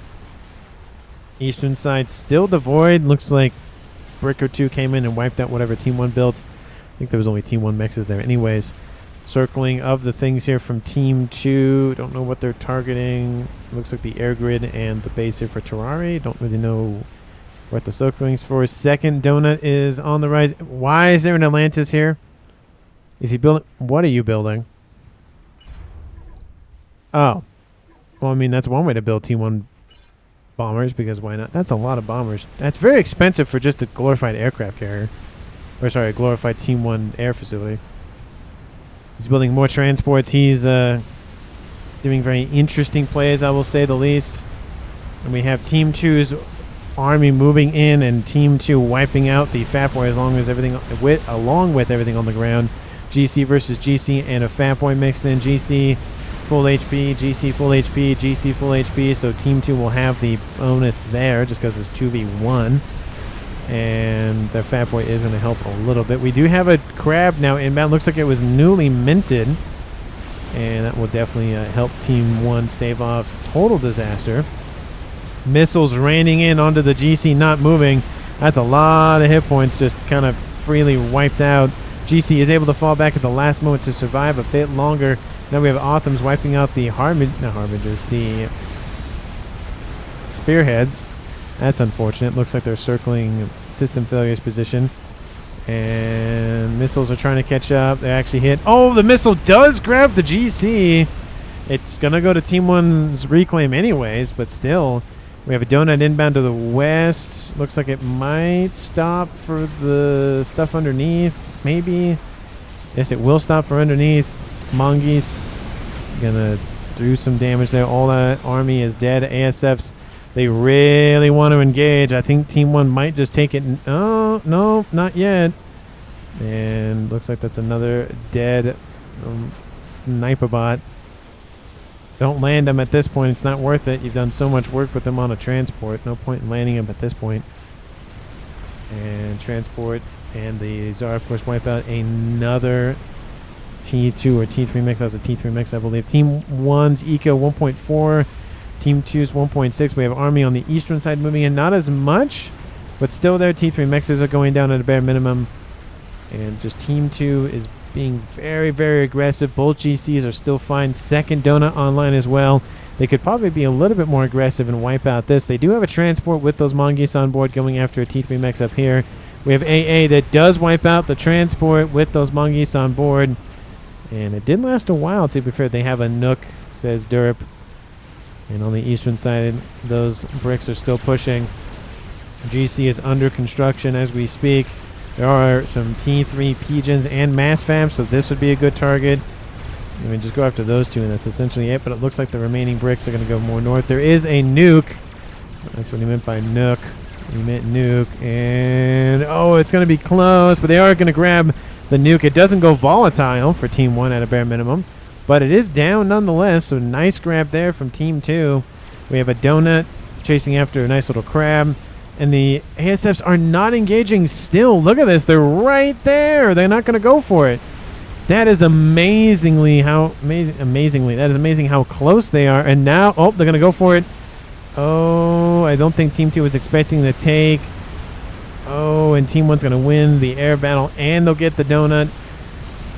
Eastern side still devoid. Looks like brick or two came in and wiped out whatever Team 1 built. I think there was only Team 1 mexes there anyways. Circling of the things here from Team 2. Don't know what they're targeting. Looks like the air grid and the base here for Terrari. Don't really know what the circling's for. Second donut is on the rise. Why is there an Atlantis here? Is he building? What are you building? Oh. Well, I mean, that's one way to build Team 1 bombers, because why not? That's a lot of bombers. That's very expensive for just a glorified aircraft carrier. Or sorry, a glorified Team 1 air facility. He's building more transports. He's doing very interesting plays, I will say the least. And we have Team 2's army moving in and Team 2 wiping out the FAF boy along with everything on the ground. GC versus GC and a FAF boy mixed in. GC full HP, GC full HP, GC full HP. So Team 2 will have the bonus there just because it's 2v1. And the Fat Boy is going to help a little bit. We do have a crab now inbound. Looks like it was newly minted. And that will definitely help Team 1 stave off total disaster. Missiles raining in onto the GC, not moving. That's a lot of hit points just kind of freely wiped out. GC is able to fall back at the last moment to survive a bit longer. Now we have Autumn's wiping out the the spearheads. That's unfortunate. Looks like they're circling system failures position. And missiles are trying to catch up. They actually hit. Oh, the missile does grab the GC. It's going to go to Team 1's reclaim anyways, but still. We have a donut inbound to the west. Looks like it might stop for the stuff underneath. Maybe. Yes, it will stop for underneath. Mongoose going to do some damage there. All that army is dead. ASFs. They really want to engage. I think Team 1 might just take it. Oh, no, not yet. And looks like that's another dead sniper bot. Don't land them at this point. It's not worth it. You've done so much work with them on a transport. No point in landing them at this point. And transport and the Tsar, of course, wipe out another T2 or T3 mix. That was a T3 mix, I believe. Team 1's Eco 1.4. Team 2's 1.6. We have army on the eastern side moving in. Not as much, but still there. T3 mixes are going down at a bare minimum. And just Team 2 is being very, very aggressive. Both GCs are still fine. Second donut online as well. They could probably be a little bit more aggressive and wipe out this. They do have a transport with those mongoose on board going after a T3 mix up here. We have AA that does wipe out the transport with those mongoose on board. And it did last a while, to be fair. They have a Nuke, says Derp. And on the eastern side, those bricks are still pushing. GC is under construction as we speak. There are some T3 pigeons and mass FAMs, so this would be a good target. I mean, just go after those two, and that's essentially it. But it looks like the remaining bricks are going to go more north. There is a nuke. That's what he meant by Nuke. He meant nuke. And, oh, it's going to be close, but they are going to grab the nuke. It doesn't go volatile for Team 1 at a bare minimum. But it is down nonetheless, so nice grab there from Team 2. We have a donut chasing after a nice little crab. And the ASFs are not engaging still. Look at this. They're right there. They're not going to go for it. That is amazing how close they are. And now, oh, they're going to go for it. Oh, I don't think Team 2 was expecting the take. Oh, and Team 1's going to win the air battle, and they'll get the donut.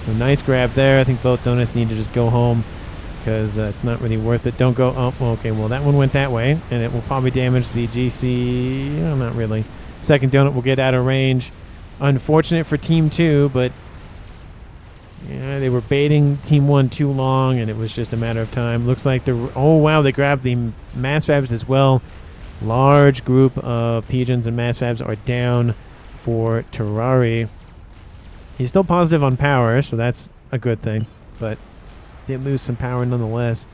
So nice grab there. I think both donuts need to just go home. because it's not really worth it. Don't go up. Okay, well, that one went that way, and it will probably damage the GC. No, not really. Second donut will get out of range. Unfortunate for Team 2, but yeah, they were baiting Team 1 too long, and it was just a matter of time. Looks like they're... Oh, wow, they grabbed the mass fabs as well. Large group of pigeons and mass fabs are down for Terrari. He's still positive on power, so that's a good thing, but did lose some power nonetheless.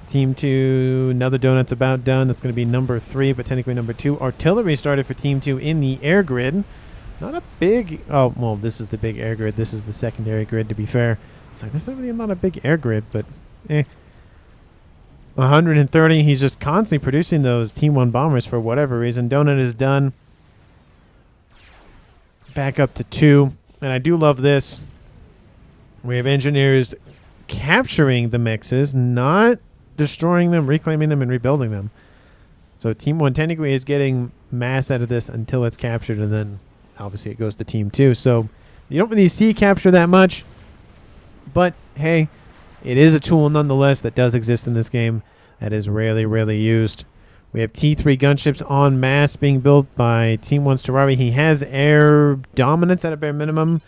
Team 2, another donut's about done. That's going to be number 3, but technically number 2. Artillery started for Team 2 in the air grid. Not a big... Oh, well, this is the big air grid. This is the secondary grid, to be fair. It's like, there's not really not a big air grid, but 130. He's just constantly producing those Team 1 bombers for whatever reason. Donut is done. Back up to 2. And I do love this. We have engineers capturing the mexes, not destroying them, reclaiming them, and rebuilding them. So Team 1 technically is getting mass out of this until it's captured, and then obviously it goes to Team 2. So you don't really see capture that much, but hey, it is a tool nonetheless that does exist in this game that is rarely used. We have T3 gunships en masse being built by Team 1's Terrari. He has air dominance at a bare minimum.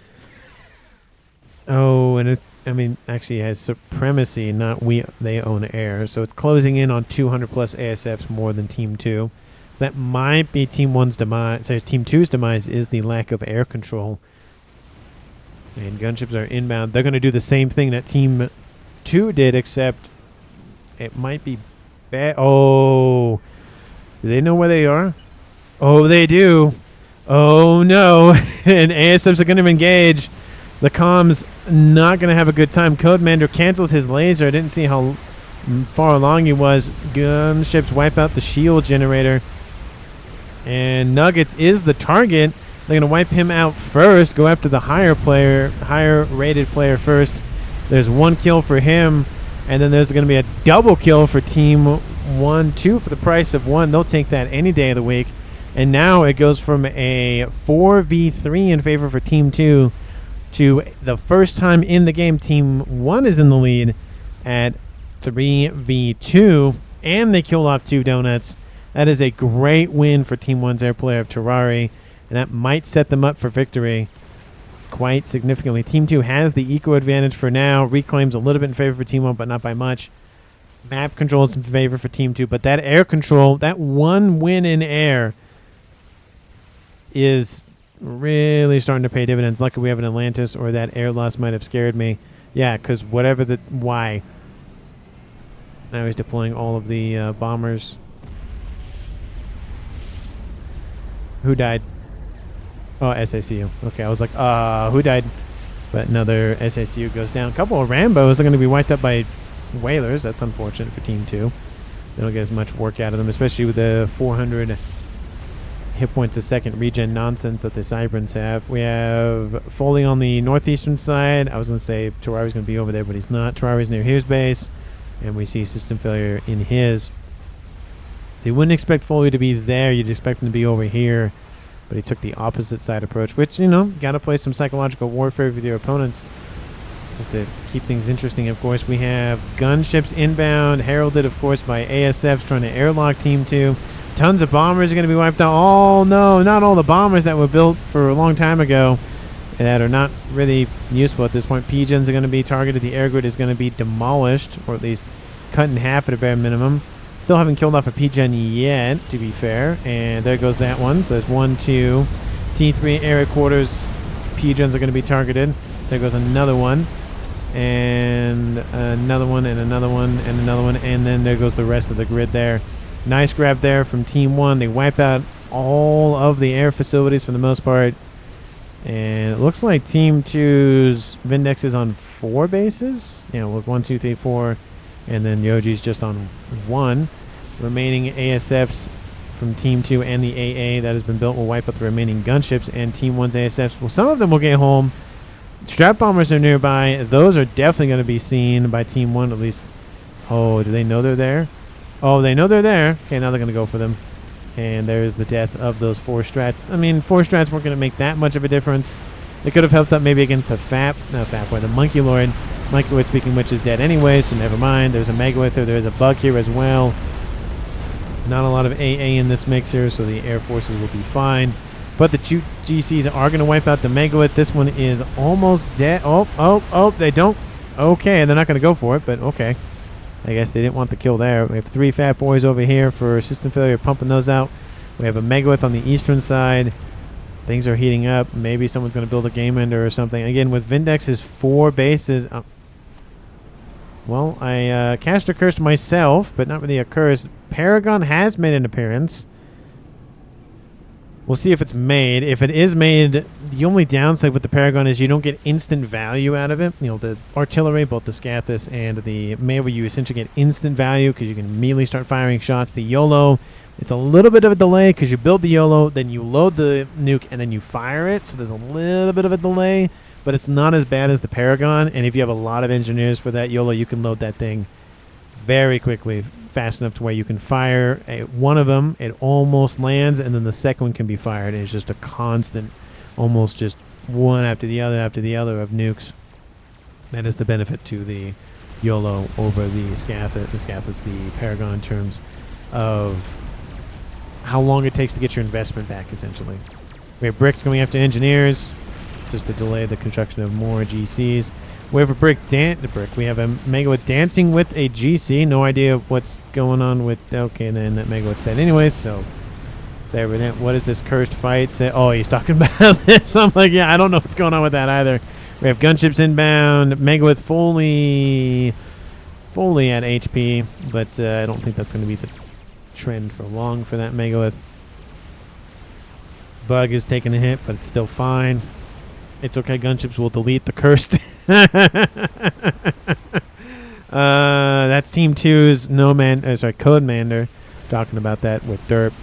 Oh, and it, I mean, actually has supremacy, not they own air. So it's closing in on 200 plus ASFs more than Team 2. So that might be Team 1's demise. So Team 2's demise is the lack of air control. And gunships are inbound. They're going to do the same thing that Team 2 did, except it might be bad. Oh, do they know where they are? Oh, they do. Oh, no. And ASFs are going to engage. The comms not going to have a good time. Codemander cancels his laser. I didn't see how far along he was. Gunships wipe out the shield generator. And Nuggets is the target. They're going to wipe him out first. Go after the higher rated player first. There's 1 kill for him. And then there's going to be a double kill for Team 1, 2 for the price of 1. They'll take that any day of the week. And now it goes from a 4v3 in favor for Team 2 to the first time in the game Team 1 is in the lead at 3v2. And they kill off 2 donuts. That is a great win for Team 1's air player of Terrari. And that might set them up for victory quite significantly. Team 2 has the eco advantage for now. Reclaims a little bit in favor for Team 1, but not by much. Map control is in favor for Team 2, but that air control, that 1 win in air is really starting to pay dividends. Luckily we have an Atlantis, or that air loss might have scared me. Yeah, because whatever the... Why? Now he's deploying all of the bombers. Who died? Oh, SACU. Okay, I was like, who died? But another SACU goes down. A couple of Rambos are going to be wiped up by whalers. That's unfortunate for Team 2. They don't get as much work out of them, especially with the 400 hit points a second regen nonsense that the Cybrans have. We have Foley on the northeastern side. I was going to say Terrari's going to be over there, but he's not. Terrari's near his base, and we see system failure in his. So you wouldn't expect Foley to be there. You'd expect him to be over here. But he took the opposite side approach, which, you know, got to play some psychological warfare with your opponents just to keep things interesting. Of course, we have gunships inbound, heralded, of course, by ASFs trying to airlock Team 2. Tons of bombers are going to be wiped out. Oh, no, not all the bombers that were built for a long time ago that are not really useful at this point. Pigeons are going to be targeted. The air grid is going to be demolished, or at least cut in half at a bare minimum. Still haven't killed off a pigeon yet, to be fair. And there goes that one. So there's 1, 2. T3 area quarters. Pigeons are going to be targeted. There goes another one. And another one, and another one, and another one. And then there goes the rest of the grid there. Nice grab there from Team 1. They wipe out all of the air facilities for the most part. And it looks like Team 2's Vindex is on 4 bases. Yeah, with 1, 2, 3, 4. And then Yoji's just on 1. Remaining ASFs from Team 2 and the AA that has been built will wipe out the remaining gunships. And Team 1's ASFs, well, some of them will get home. Strap bombers are nearby. Those are definitely going to be seen by Team 1 at least. Oh, do they know they're there? Oh, they know they're there. Okay, now they're going to go for them. And there's the death of those 4 strats. I mean, 4 strats weren't going to make that much of a difference. They could have helped up maybe against the FAF, no FAF, or the Monkey Lord. Microwave Speaking Witch is dead anyway, so never mind. There's a Megalith there. There's a bug here as well. Not a lot of AA in this mixer, so the Air Forces will be fine. But the two GCs are going to wipe out the Megalith. This one is almost dead. Oh, they don't. Okay, they're not going to go for it, but okay. I guess they didn't want the kill there. We have 3 Fat Boys over here for system failure, pumping those out. We have a Megalith on the eastern side. Things are heating up. Maybe someone's going to build a game ender or something. Again, with Vindex's 4 bases... well, I cast a curse myself, but not really a curse. Paragon has made an appearance. We'll see if it's made. If it is made, the only downside with the Paragon is you don't get instant value out of it. You know, the artillery, both the Scathus and the Melee, you essentially get instant value because you can immediately start firing shots. The YOLO, it's a little bit of a delay because you build the YOLO, then you load the nuke, and then you fire it. So there's a little bit of a delay, but it's not as bad as the Paragon. And if you have a lot of engineers for that YOLO, you can load that thing very quickly, fast enough to where you can fire one of them, it almost lands, and then the second one can be fired. And it's just a constant, almost just one after the other of nukes. That is the benefit to the YOLO over the Scathus, the Paragon, in terms of how long it takes to get your investment back, essentially. We have bricks going after engineers, just to delay the construction of more GCs. We have a we have a Megalith dancing with a GC. No idea what's going on with... Okay, then that Megalith's dead anyway, so... There we go. What is this cursed fight? Oh, he's talking about this. I'm like, yeah, I don't know what's going on with that either. We have gunships inbound. Megalith fully at HP, but I don't think that's going to be the trend for long for that Megalith. Bug is taking a hit, but it's still fine. It's okay. Gunships will delete the cursed. That's Team 2's Codemander talking about that with Derp.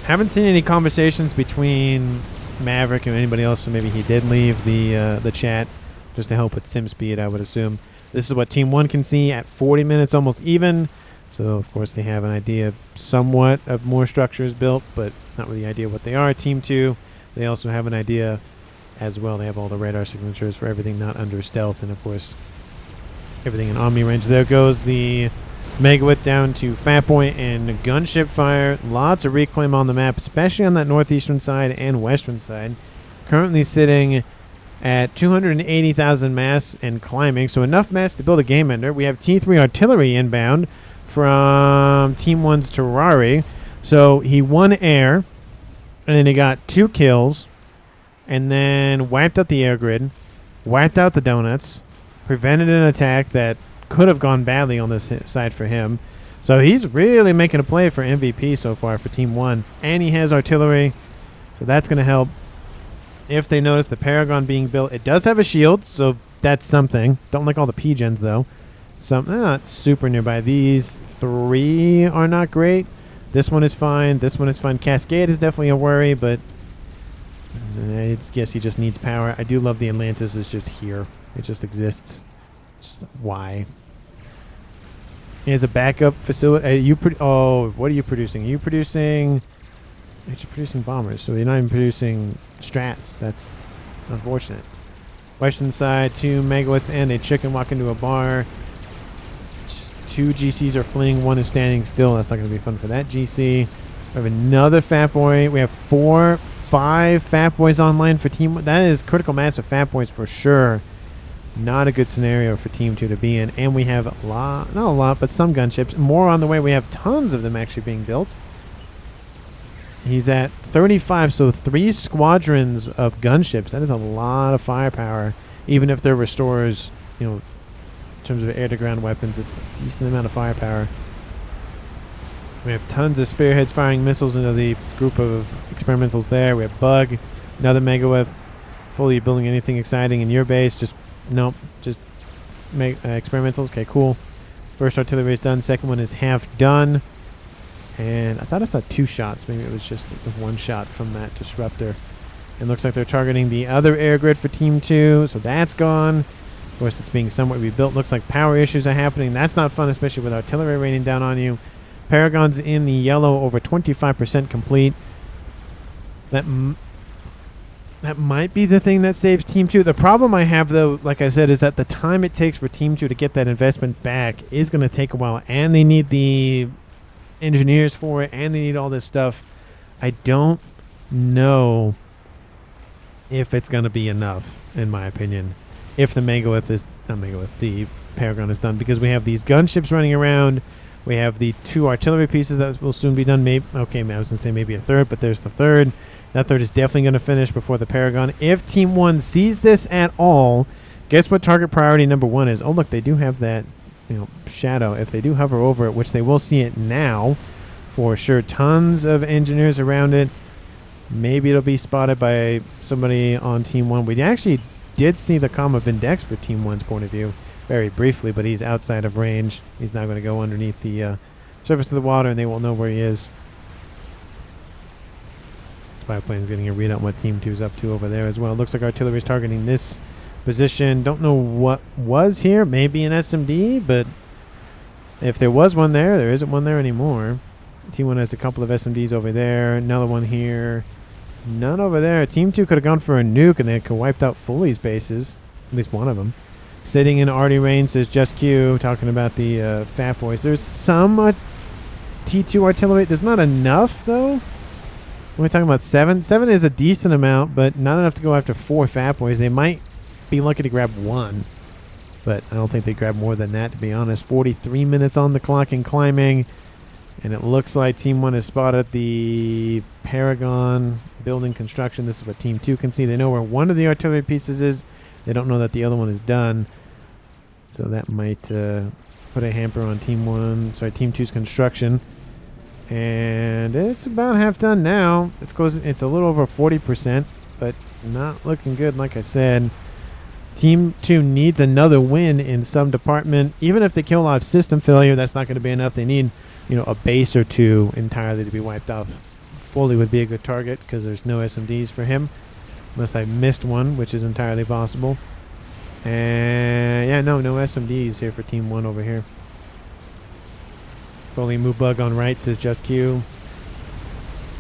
Haven't seen any conversations between Maverick and anybody else, so maybe he did leave the chat just to help with sim speed, I would assume. This is what Team 1 can see at 40 minutes, almost even. So, of course, they have an idea somewhat of more structures built, but not really idea what they are. Team 2, they also have an idea as well. They have all the radar signatures for everything not under stealth, and, of course, everything in Omni range. There goes the Megalith down to Fat Boy and gunship fire. Lots of reclaim on the map, especially on that northeastern side and western side. Currently sitting at 280,000 mass and climbing, so enough mass to build a game ender. We have T3 artillery inbound from Team 1's Terrari. So he won air, and then he got 2 kills, and then wiped out the air grid, wiped out the donuts, prevented an attack that could have gone badly on this side for him. So he's really making a play for MVP so far for Team 1. And he has artillery, so that's going to help. If they notice the Paragon being built, it does have a shield, so that's something. Don't like all the P-gens, though. Some not super nearby. These 3 are not great. This one is fine. This one is fine. Cascade is definitely a worry, but I guess he just needs power. I do love the Atlantis is just here. It just exists. Just why? He has a backup facility. What are you producing? Are you producing... You're producing bombers, so you're not even producing strats. That's unfortunate. Western side, 2 Megaliths and a chicken walk into a bar. 2 GCs are fleeing. 1 is standing still. That's not going to be fun for that GC. We have another Fat Boy. We have 5 Fat Boys online for Team 1. That is critical mass of Fat Boys for sure. Not a good scenario for Team 2 to be in. And we have a lot, not a lot, but some gunships. More on the way. We have tons of them actually being built. He's at 35, so 3 squadrons of gunships. That is a lot of firepower. Even if they're restorers, you know, in terms of air-to-ground weapons, it's a decent amount of firepower. We have tons of spearheads firing missiles into the group of experimentals there. We have Bug, another Megalith, fully building anything exciting in your base. Just, nope, just experimentals. Okay, cool. First artillery is done. Second one is half done. And I thought I saw 2 shots. Maybe it was just 1 shot from that disruptor. It looks like they're targeting the other air grid for Team 2. So that's gone. Of course, it's being somewhat rebuilt. Looks like power issues are happening. That's not fun, especially with artillery raining down on you. Paragon's in the yellow, over 25% complete. That That might be the thing that saves Team 2. The problem I have, though, like I said, is that the time it takes for Team 2 to get that investment back is going to take a while. And they need the engineers for it, and they need all this stuff. I don't know if it's going to be enough, in my opinion, if the the Paragon is done. Because we have these gunships running around. We have the 2 artillery pieces that will soon be done. I was going to say maybe a third, but there's the third. That third is definitely going to finish before the Paragon. If Team 1 sees this at all, guess what target priority number 1 is? Oh, look, they do have that, shadow. If they do hover over it, which they will see it now, for sure. Tons of engineers around it. Maybe it'll be spotted by somebody on Team 1. We actually did see the comm of Index for Team 1's point of view very briefly, but he's outside of range. He's not going to go underneath the surface of the water, and they won't know where he is. Spy plane's getting a read on what Team 2 is up to over there as well. Looks like artillery is targeting this position. Don't know what was here. Maybe an SMD, but if there was one there isn't one there anymore. Team 1 has a couple of SMDs over there. Another one here. None over there. Team 2 could have gone for a nuke, and they could have wiped out Foley's bases. At least one of them. Sitting in arty range says Just Q, talking about the FAF boys. There's some T2 artillery. There's not enough, though. We're talking about 7. 7 is a decent amount, but not enough to go after 4 FAF boys. They might be lucky to grab 1, but I don't think they grab more than that, to be honest. 43 minutes on the clock and climbing, and it looks like Team 1 has spotted the Paragon building construction. This is what Team 2 can see. They know where one of the artillery pieces is. They don't know that the other one is done, so that might put a hamper on Team 2's construction. And it's about half done now. It's a little over 40%, but not looking good. Like I said, Team 2 needs another win in some department. Even if they kill off system failure, that's not going to be enough. They need, a base or 2 entirely to be wiped off. Foley would be a good target because there's no SMDs for him, unless I missed one, which is entirely possible. And no SMDs here for Team 1 over here. Foley move bug on right, says Just Q.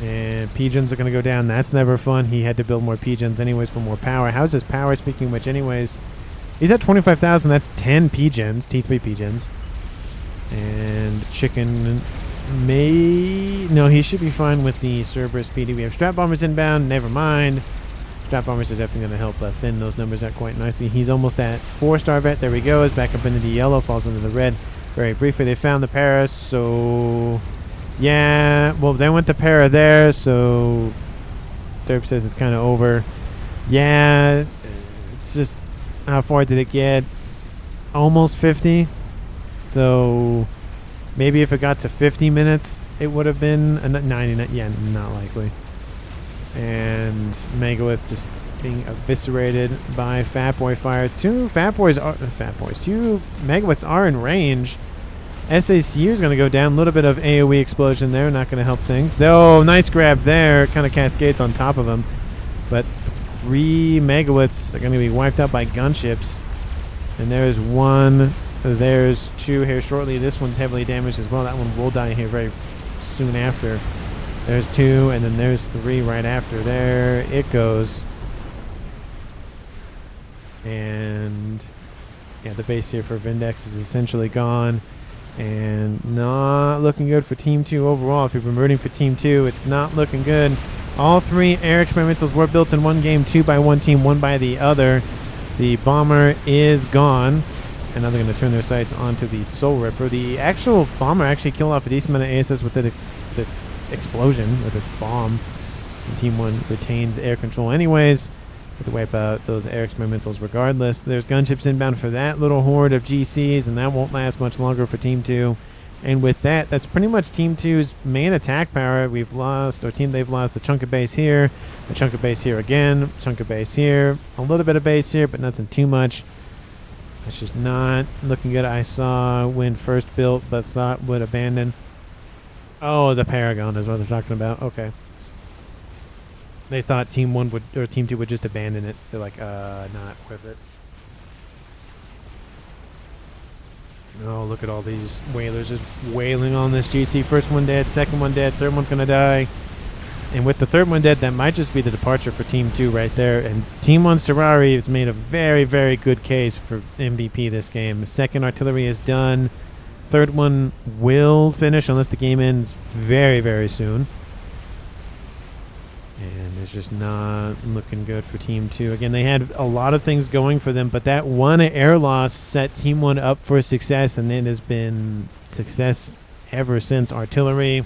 And pigeons are going to go down. That's never fun. He had to build more pigeons anyways for more power. How's his power, speaking of which, anyways? He's at 25,000. That's 10 pigeons, T3 pigeons. And chicken no, he should be fine with the Cerberus PD. We have strap bombers inbound. Never mind. Strap bombers are definitely going to help thin those numbers out quite nicely. He's almost at 4-star vet. There he goes. Back up into the yellow. Falls into the red. Very briefly, they found the para, so yeah. Well, they went the para there, so Derp says it's kind of over. Yeah, it's just, how far did it get? Almost 50. So maybe if it got to 50 minutes, it would have been 99. Yeah, not likely. And Megawith just being eviscerated by Fat Boy fire. 2 Megawiths are in range. SACU is going to go down. A little bit of AoE explosion there. Not going to help things. Though, nice grab there. Kind of cascades on top of him. But 3 Megawiths are going to be wiped out by gunships. And there's 1. There's 2 here shortly. This one's heavily damaged as well. That one will die here very soon after. There's 2, and then there's 3 right after. There it goes. And yeah, the base here for Vindex is essentially gone, and not looking good for Team 2 overall. If you've been rooting for Team 2, it's not looking good. All 3 air experimentals were built in one game, 2 by one team, 1 by the other. The bomber is gone, and now they're going to turn their sights onto the Soul Ripper. The actual bomber actually killed off a decent amount of ASS with its explosion, with its bomb. And Team 1 retains air control anyways. To wipe out those air experimentals regardless. There's gunships inbound for that little horde of GCs, and that won't last much longer for Team 2. And with that, that's pretty much Team 2's main attack power. They've lost the chunk of base here, a chunk of base here again, chunk of base here, a little bit of base here, but nothing too much. It's just not looking good. I saw when first built, but thought would abandon. Oh, the Paragon is what they're talking about. Okay. They thought Team 1 would, or Team 2 would just abandon it. They're like, not with it. Oh, look at all these whalers just wailing on this GC. First one dead, second one dead, third one's gonna die. And with the third one dead, that might just be the departure for Team 2 right there. And Team 1's Terrari has made a very, very good case for MVP this game. The second artillery is done. Third one will finish unless the game ends very, very soon. And it's just not looking good for Team 2. Again, they had a lot of things going for them, but that one air loss set Team 1 up for success, and it has been success ever since. Artillery,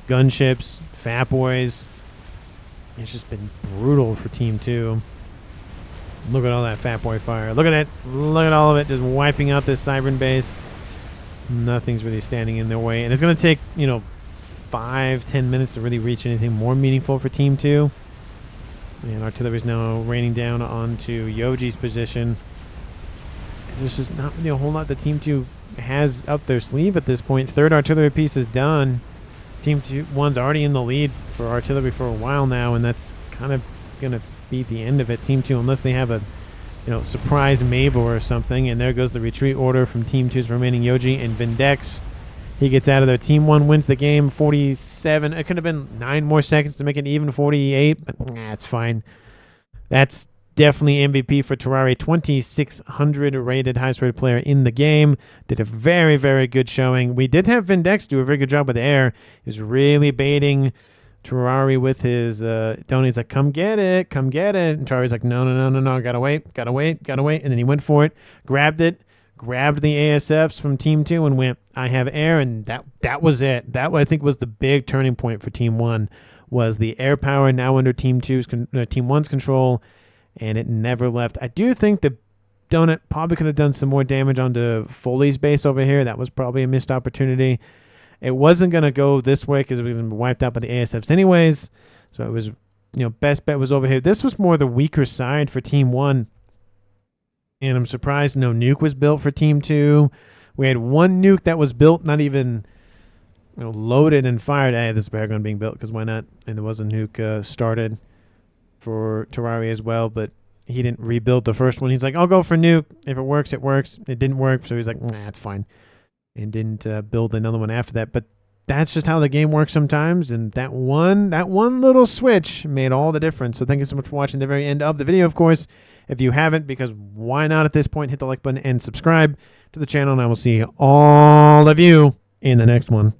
gunships, Fat Boys. It's just been brutal for Team 2. Look at all that Fat Boy fire. Look at it. Look at all of it just wiping out this Cybern base. Nothing's really standing in their way. And it's going to take, 5-10 minutes to really reach anything more meaningful for Team 2. And artillery's now raining down onto Yoji's position. There's just not really a whole lot that Team 2 has up their sleeve at this point. Third artillery piece is done. Team 1's already in the lead for artillery for a while now, and that's kind of going to be the end of it. Team 2, unless they have a surprise Mabel or something. And there goes the retreat order from Team 2's remaining Yoji and Vindex. He gets out of there. Team 1 wins the game 47. It could have been 9 more seconds to make it even 48, but it's fine. That's definitely MVP for Terrari. 2,600 rated, highest rated player in the game. Did a very, very good showing. We did have Vindex do a very good job with the air. He's really baiting Terrari with his don't. He's like, come get it, come get it. And Terrari's like, no, gotta wait. And then he went for it, grabbed it, grabbed the ASFs from Team 2 and went, I have air. And that was it. That, I think, was the big turning point for Team 1, was the air power now under Team 1's control, and it never left. I do think that Donut probably could have done some more damage onto Foley's base over here. That was probably a missed opportunity. It wasn't going to go this way because it was going to be wiped out by the ASFs anyways. So it was, best bet was over here. This was more the weaker side for Team 1. And I'm surprised no nuke was built for Team 2. We had one nuke that was built, not even loaded and fired. Hey, this is Paragon being built, because why not? And there was a nuke started for Terrari as well, but he didn't rebuild the first one. He's like, I'll go for nuke. If it works, it works. It didn't work, so he's like, nah, it's fine. And didn't build another one after that. But that's just how the game works sometimes, and that one little switch made all the difference. So thank you so much for watching the very end of the video, of course. If you haven't, because why not at this point, hit the like button and subscribe to the channel, and I will see all of you in the next one.